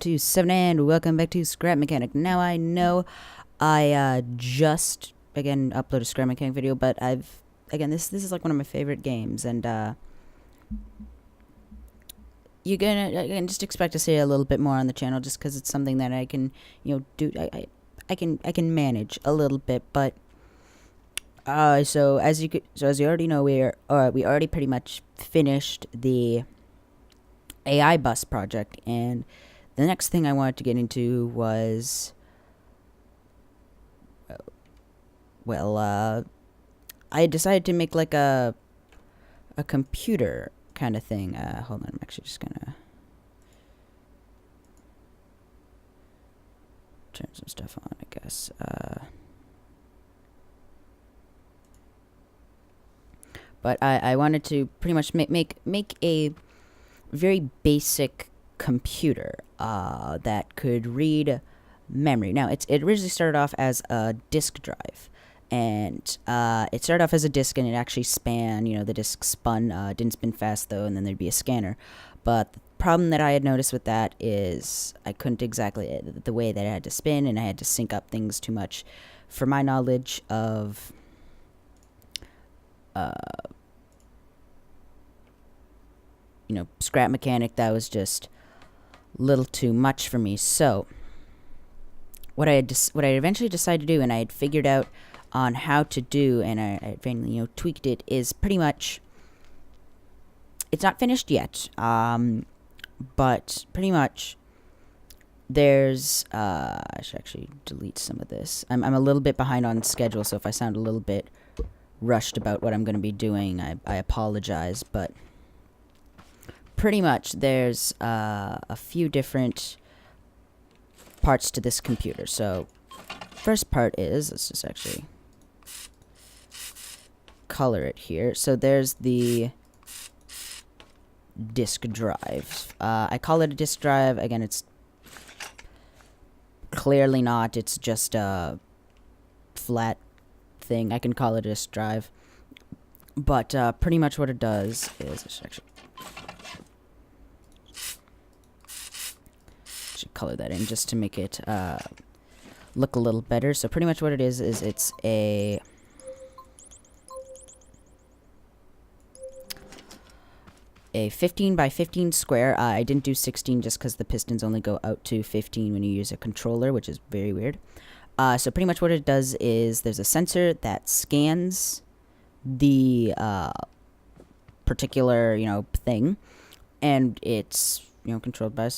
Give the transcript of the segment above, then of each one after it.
7 and welcome back to Scrap Mechanic. Now I know I just again uploaded a Scrap Mechanic video, but this is like one of my favorite games, and you're gonna just expect to see a little bit more on the channel, just because it's something that I can do. I can manage a little bit, but so as you already know, we already pretty much finished the AI bus project, and the next thing I wanted to get into was, I decided to make like a computer kind of thing. Hold on, I'm actually just gonna turn some stuff on, I guess. But I wanted to pretty much make a very basic computer that could read memory. Now, it originally started off as a disk drive, and it started off as a disk, and it actually span. The disk spun. Didn't spin fast though, and then there'd be a scanner. But the problem that I had noticed with that is I couldn't exactly the way that it had to spin, and I had to sync up things too much for my knowledge of Scrap Mechanic. That was just a little too much for me. So what I eventually decided to do, and I had figured out on how to do, and I finally tweaked it, is pretty much, it's not finished yet, but pretty much there's I should actually delete some of this. I'm a little bit behind on schedule, so if I sound a little bit rushed about what I'm going to be doing, I apologize, but pretty much there's a few different parts to this computer. So first part is, let's just actually color it here. So there's the disk drive. I call it a disk drive. Again, it's clearly not. It's just a flat thing. I can call it a disk drive. But pretty much what it does is, let's actually color that in just to make it look a little better. So pretty much what it is it's a a 15 by 15 square. I didn't do 16 just because the pistons only go out to 15 when you use a controller, which is very weird. So pretty much what it does is there's a sensor that scans the particular thing, and it's controlled by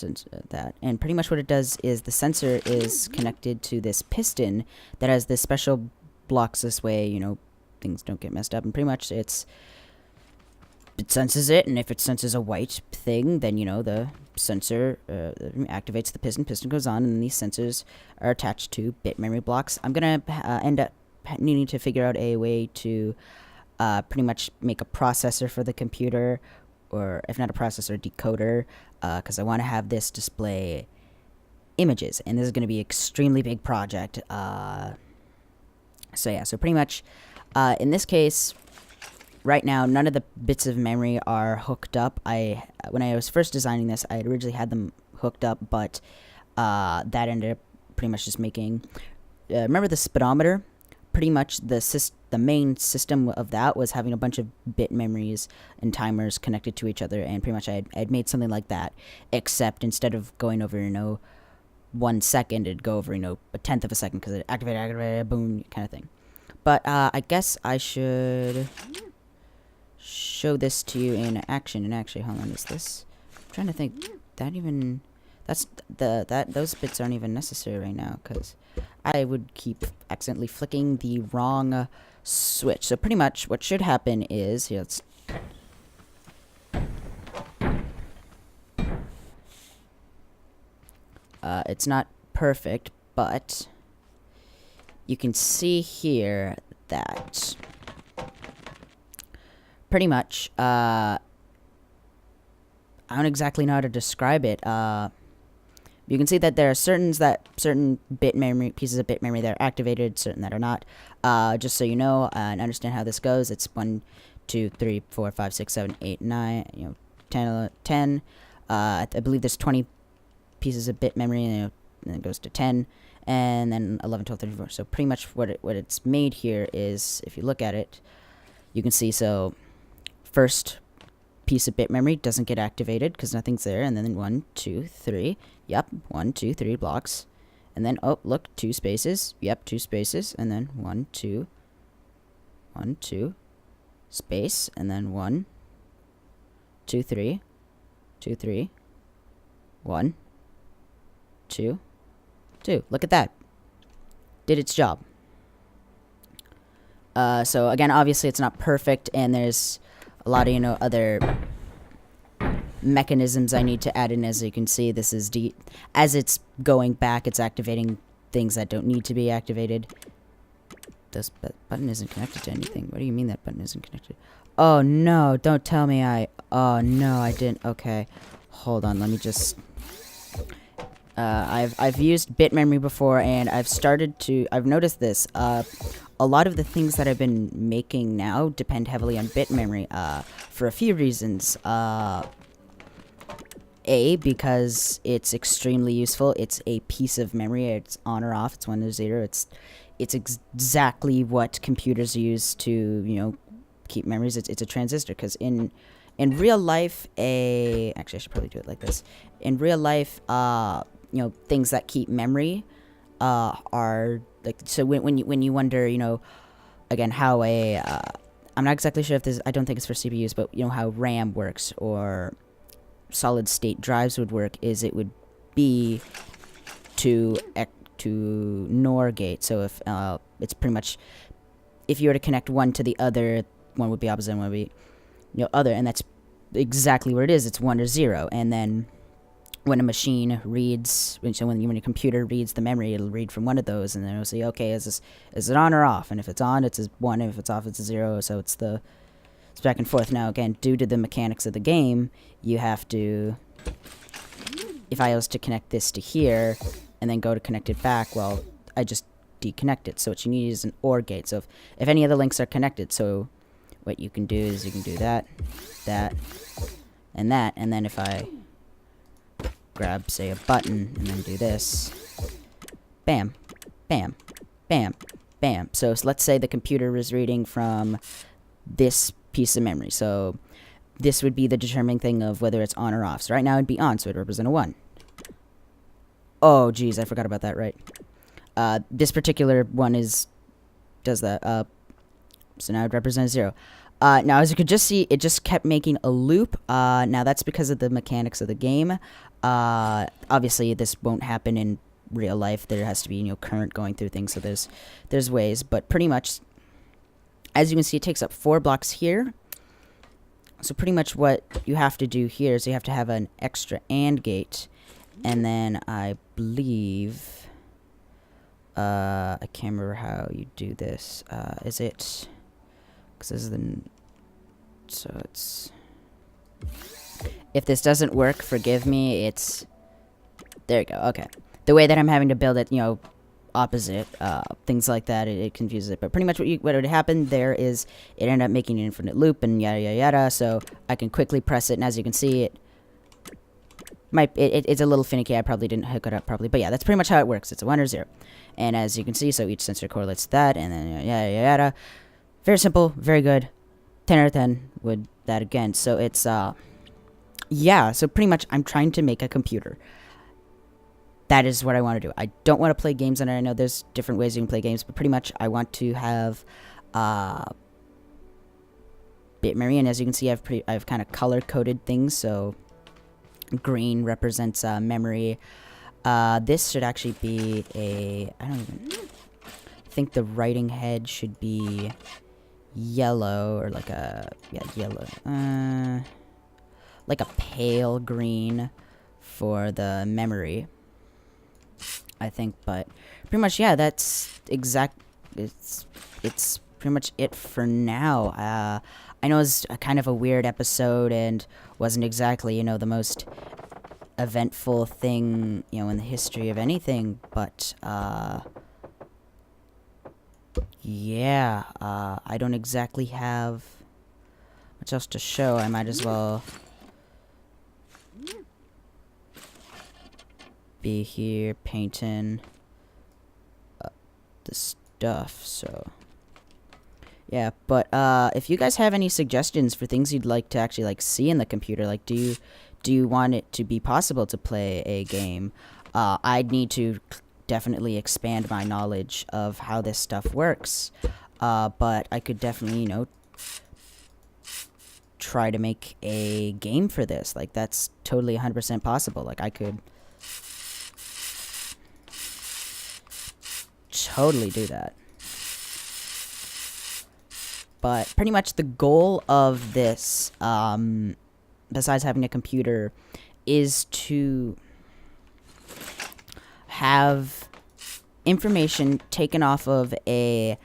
that. And pretty much what it does is the sensor is connected to this piston that has this special blocks this way, things don't get messed up. And pretty much it senses it, and if it senses a white thing, then the sensor activates the piston goes on, and these sensors are attached to bit memory blocks. I'm gonna end up needing to figure out a way to pretty much make a processor for the computer, or if not a processor, decoder, because I want to have this display images, and this is going to be an extremely big project. So pretty much in this case, right now, none of the bits of memory are hooked up. When I was first designing this, I had originally had them hooked up, but that ended up pretty much just making, remember the speedometer? Pretty much the main system of that was having a bunch of bit memories and timers connected to each other, and pretty much I had made something like that, except instead of going over 1 second, it'd go over a tenth of a second, because it activated, boom, kind of thing. But I guess I should show this to you in action. And actually, hold on, is this? I'm trying to think. Those bits aren't even necessary right now, because I would keep accidentally flicking the wrong switch. So pretty much what should happen is, here, it's not perfect, but you can see here that pretty much I don't exactly know how to describe it. You can see that there are certain bit memory, pieces of bit memory that are activated, certain that are not. Just so you know and understand how this goes, it's 1, 2, 3, 4, 5, 6, 7, 8, 9, 10. I believe there's 20 pieces of bit memory, and then it goes to 10, and then 11, 12, 13, 14. So pretty much what it's made here is, if you look at it, you can see, so first piece of bit memory doesn't get activated because nothing's there, and then 1, 2, 3, yep, 1, 2, 3 blocks, and then, oh, look, 2 spaces, yep, 2 spaces, and then 1, 2, 1, 2, space, and then 1, 2, 3, 2, 3, 1, 2, 2. Look at that. Did its job. So again, obviously it's not perfect, and there's a lot of, other mechanisms I need to add in. As you can see, this is as it's going back, it's activating things that don't need to be activated. This button isn't connected to anything. What do you mean that button isn't connected? Oh no, don't tell me oh no, I didn't. Okay. Hold on, let me just I've used bit memory before, and I've noticed this. A lot of the things that I've been making now depend heavily on bit memory, for a few reasons. A, because it's extremely useful. It's a piece of memory. It's on or off. It's 1 or 0. It's exactly what computers use to, keep memories. It's a transistor, because in real life, actually I should probably do it like this. In real life, things that keep memory are like, so when you wonder, again, how I'm not exactly sure if this, I don't think it's for CPUs, but how RAM works or solid state drives would work, is it would be to NOR gate. So if it's pretty much, if you were to connect one to the other, one would be opposite and one would be other, and that's exactly what it is. It's 1 or 0, and then when a machine reads, so when your computer reads the memory, it'll read from one of those, and then it'll say, okay, is it on or off? And if it's on, it's a 1, and if it's off, it's a 0. So it's back and forth. Now, again, due to the mechanics of the game, you have to, if I was to connect this to here, and then go to connect it back, well, I just deconnect it. So what you need is an OR gate. So if any of the links are connected, so what you can do is you can do that, and then if I grab, say, a button, and then do this, bam, bam, bam, bam. So let's say the computer is reading from this piece of memory. So this would be the determining thing of whether it's on or off. So right now it'd be on, so it'd represent a 1. Oh, geez, I forgot about that, right? This particular one does that. So now it represents 0. Now, as you could just see, it just kept making a loop. Now, that's because of the mechanics of the game. Obviously, this won't happen in real life. There has to be, current going through things, so there's ways. But pretty much, as you can see, it takes up 4 blocks here. So pretty much what you have to do here is you have to have an extra AND gate. And then I believe, I can't remember how you do this. Is it, because this is so it's, if this doesn't work, forgive me, there you go, okay. The way that I'm having to build it, opposite, things like that, it confuses it. But pretty much what would happen there is it ended up making an infinite loop and yada yada yada, so I can quickly press it, and as you can see, it's a little finicky. I probably didn't hook it up properly, but yeah, that's pretty much how it works. It's a 1 or 0, and as you can see, so each sensor correlates to that, and then yada yada yada. Very simple, very good. 10 out of 10 would that again. So it's yeah. So pretty much, I'm trying to make a computer. That is what I want to do. I don't want to play games, and I know there's different ways you can play games, but pretty much, I want to have bit memory, and as you can see, I've kind of color coded things. So green represents memory. This should actually be I think the writing head should be yellow, or like yellow. Like a pale green for the memory, I think. But pretty much, yeah, that's it's pretty much it for now. I know it's kind of a weird episode and wasn't exactly, the most eventful thing, in the history of anything, but, yeah, I don't exactly have much else to show. I might as well be here painting the stuff, so yeah. But if you guys have any suggestions for things you'd like to actually like see in the computer, like do you want it to be possible to play a game? I'd need to definitely expand my knowledge of how this stuff works, but I could definitely, you know, try to make a game for this. Like, that's totally 100% possible. Like, I could totally do that. But pretty much the goal of this, besides having a computer, is to have information taken off of a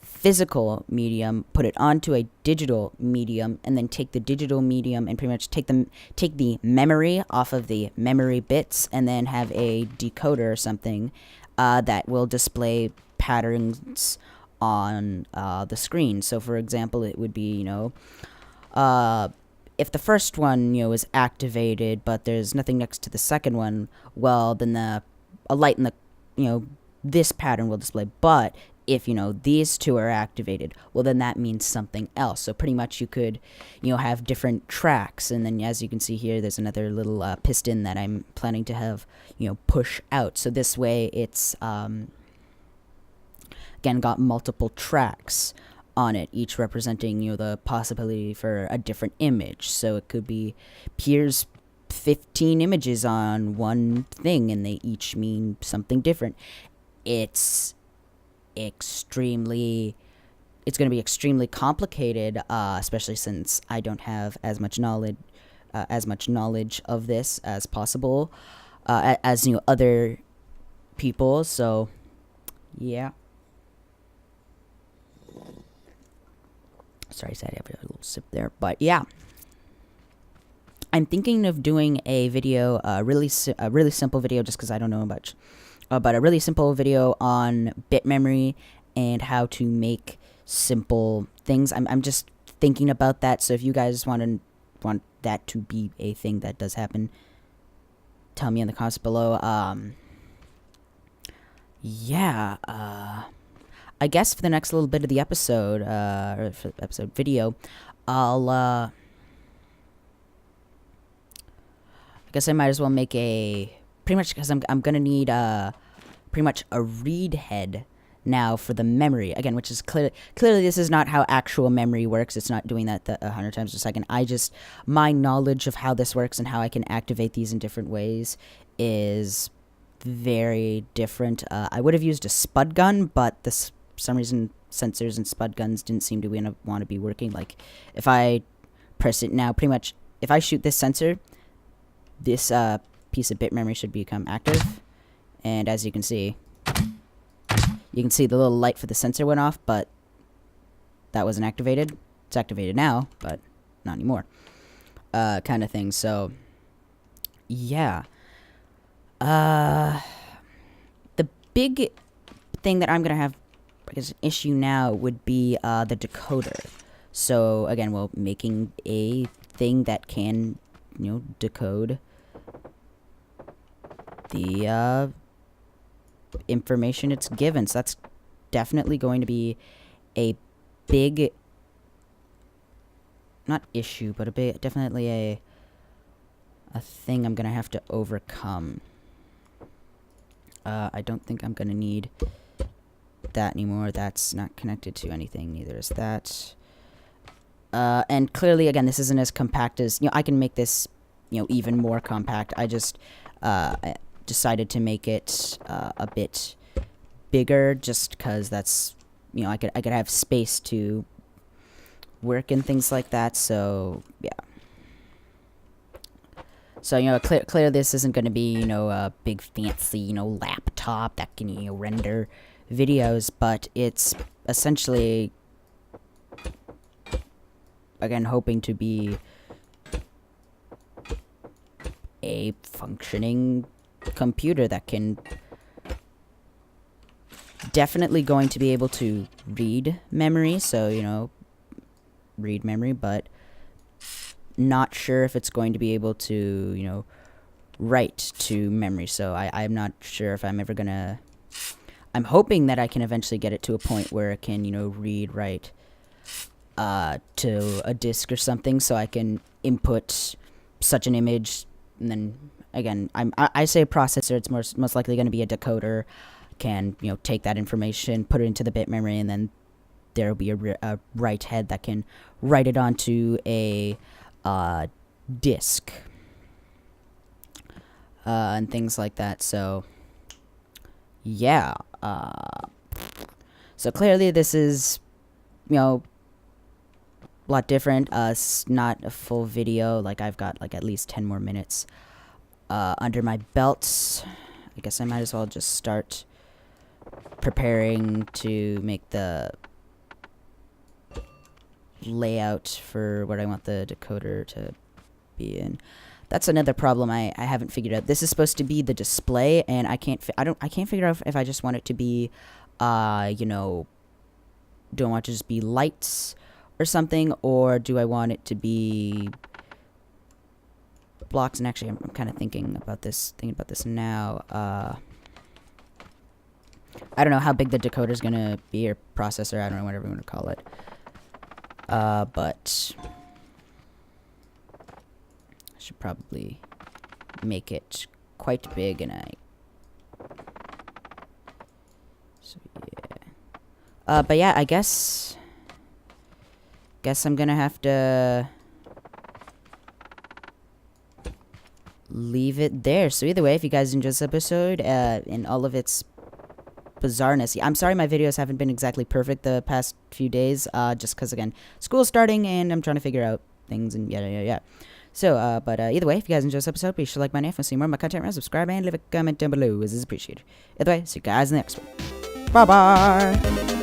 physical medium, put it onto a digital medium, and then take the digital medium and pretty much take the memory off of the memory bits, and then have a decoder or something that will display patterns on the screen. So, for example, it would be, you know, if the first one, you know, is activated, but there's nothing next to the second one, well, then a light in the, you know, this pattern will display. But if, you know, these two are activated, well, then that means something else. So pretty much you could, you know, have different tracks. And then as you can see here, there's another little piston that I'm planning to have, you know, push out. So this way it's, again, got multiple tracks on it, each representing, you know, the possibility for a different image. So it could be here's 15 images on one thing, and they each mean something different. It's going to be extremely complicated, especially since I don't have as much knowledge of this as possible, as, you know, other people. So yeah. Sorry, I have a little sip there, but yeah. I'm thinking of doing a video, a really simple video, just because I don't know much, but a really simple video on bit memory and how to make simple things. I'm just thinking about that. So if you guys want that to be a thing that does happen, tell me in the comments below. Yeah. I guess for the next little bit of the episode, or for the episode video, I guess I might as well make pretty much, because I'm gonna need pretty much a read head now for the memory, again, which is clearly this is not how actual memory works. It's not doing that 100 times a second. My knowledge of how this works and how I can activate these in different ways is very different. I would have used a spud gun, but for some reason sensors and spud guns didn't seem to want to be working. Like, if I press it now, pretty much if I shoot this sensor, this piece of bit memory should become active, and as you can see the little light for the sensor went off, but that wasn't activated. It's activated now, but not anymore, kind of thing. So yeah, the big thing that I'm gonna have, I guess, an issue now would be the decoder. So again, well, making a thing that can, you know, decode the information it's given. So that's definitely going to be a big, not issue, but definitely a thing I'm gonna have to overcome. I don't think I'm gonna need that anymore. That's not connected to anything, neither is that. And clearly, again, this isn't as compact as, you know, I can make this, you know, even more compact. I just I decided to make it a bit bigger, just because that's, you know, I could have space to work and things like that. So yeah. So, you know, clear this isn't going to be, you know, a big fancy, you know, laptop that can, you know, render videos, but it's essentially, again, hoping to be a functioning computer that can definitely going to be able to read memory. So, you know, read memory, but not sure if it's going to be able to, you know, write to memory. So I'm not sure if I'm ever gonna. I'm hoping that I can eventually get it to a point where it can, read write to a disk or something, so I can input such an image, and then again, I say a processor. It's most likely going to be a decoder. Can take that information, put it into the bit memory, and then there will be a write head that can write it onto a disk and things like that. So yeah, so clearly this is a lot different. It's not a full video. Like, I've got like at least 10 more minutes under my belt. I guess I might as well just start preparing to make the layout for what I want the decoder to be in. That's another problem I haven't figured out. This is supposed to be the display, and I can't figure out if I just want it to be don't want it to just be lights or something, or do I want it to be blocks? And actually, I'm kind of thinking about this now. I don't know how big the decoder is gonna be, or processor. I don't know, whatever you want to call it. But I should probably make it quite big, and so yeah. But yeah, I guess I'm gonna have to leave it there. So either way, if you guys enjoyed this episode, in all of its bizarreness, I'm sorry my videos haven't been exactly perfect the past few days, just because, again, school's starting and I'm trying to figure out things and yeah. So, but either way, if you guys enjoyed this episode, be sure to like my name and see more of my content, subscribe, and leave a comment down below, as is appreciated. Either way, see you guys in the next one. Bye-bye!